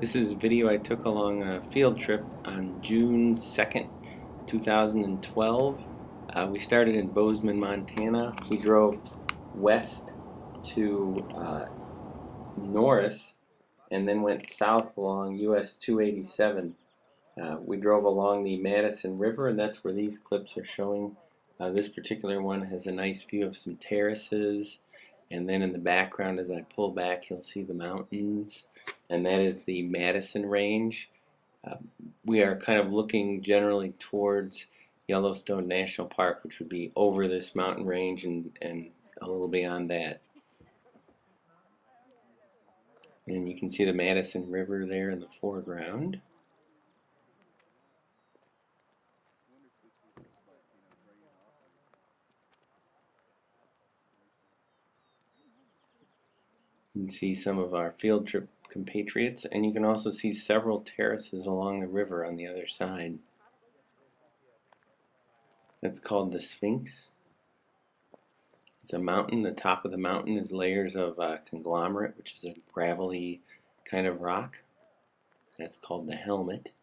This is a video I took along a field trip on June 2nd, 2012. We started in Bozeman, Montana. We drove west to Norris and then went south along US 287. We drove along the Madison River, and that's where these clips are showing. This particular one has a nice view of some terraces, and then in the background as I pull back you'll see the mountains, and that is the Madison Range. We are kind of looking generally towards Yellowstone National Park, which would be over this mountain range and a little beyond that. And you can see the Madison River there in the foreground. You can see some of our field trip compatriots, and you can also see several terraces along the river on the other side. That's called the Sphinx. It's a mountain. The top of the mountain is layers of conglomerate, which is a gravelly kind of rock. That's called the helmet.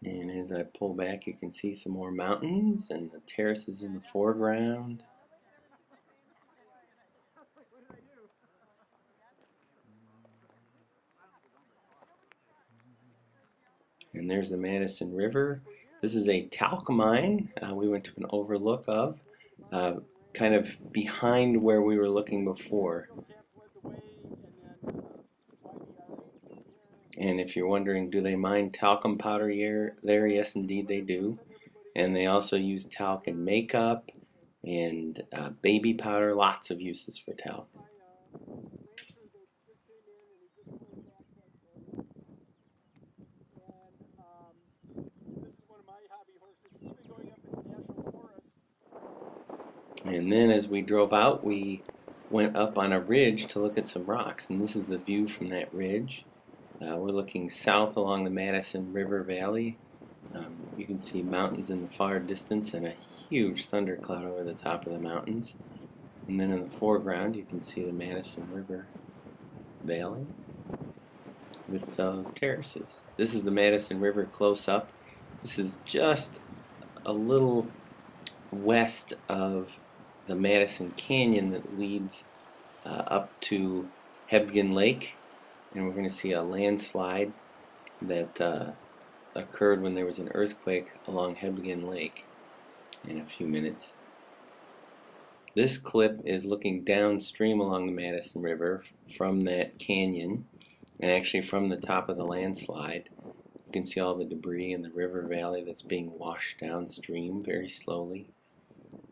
And as I pull back, you can see some more mountains and the terraces in the foreground. And there's the Madison River. This is a talc mine we went to an overlook of, kind of behind where we were looking before. And if you're wondering, do they mine talcum powder there? Yes, indeed they do. And they also use talc in makeup and baby powder, lots of uses for talc. And then as we drove out, we went up on a ridge to look at some rocks, and this is the view from that ridge. We're looking south along the Madison River Valley. You can see mountains in the far distance and a huge thundercloud over the top of the mountains. And then in the foreground you can see the Madison River Valley with those terraces. This is the Madison River close up. This is just a little west of the Madison Canyon that leads up to Hebgen Lake, and we're going to see a landslide that occurred when there was an earthquake along Hebgen Lake in a few minutes. This clip is looking downstream along the Madison River from that canyon, and actually from the top of the landslide. You can see all the debris in the river valley that's being washed downstream very slowly.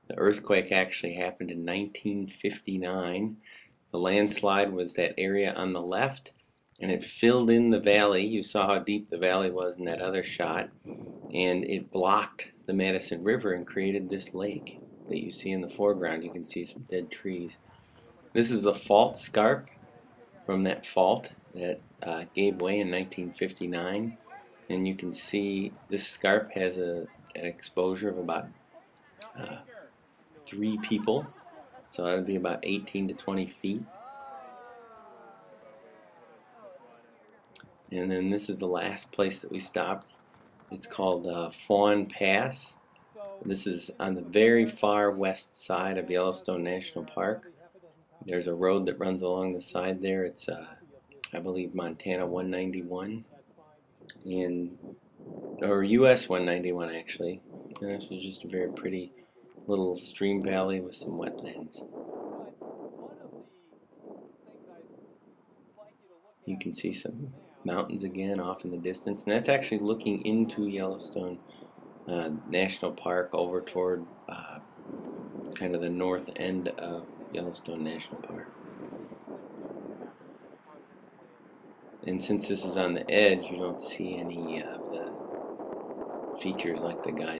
The earthquake actually happened in 1959. The landslide was that area on the left, and it filled in the valley. You saw how deep the valley was in that other shot, and it blocked the Madison River and created this lake that you see in the foreground. You can see some dead trees. This is the fault scarp from that fault that gave way in 1959, and you can see this scarp has an exposure of about 3 people, so that would be about 18 to 20 feet. And then this is the last place that we stopped. It's called Fawn Pass. This is on the very far west side of Yellowstone National Park. There's a road that runs along the side there. It's I believe Montana 191 or US 191 actually. And this was just a very pretty little stream valley with some wetlands. You can see some mountains again off in the distance, and that's actually looking into Yellowstone National Park over toward kind of the north end of Yellowstone National Park. And since this is on the edge, you don't see any of the features like the guide.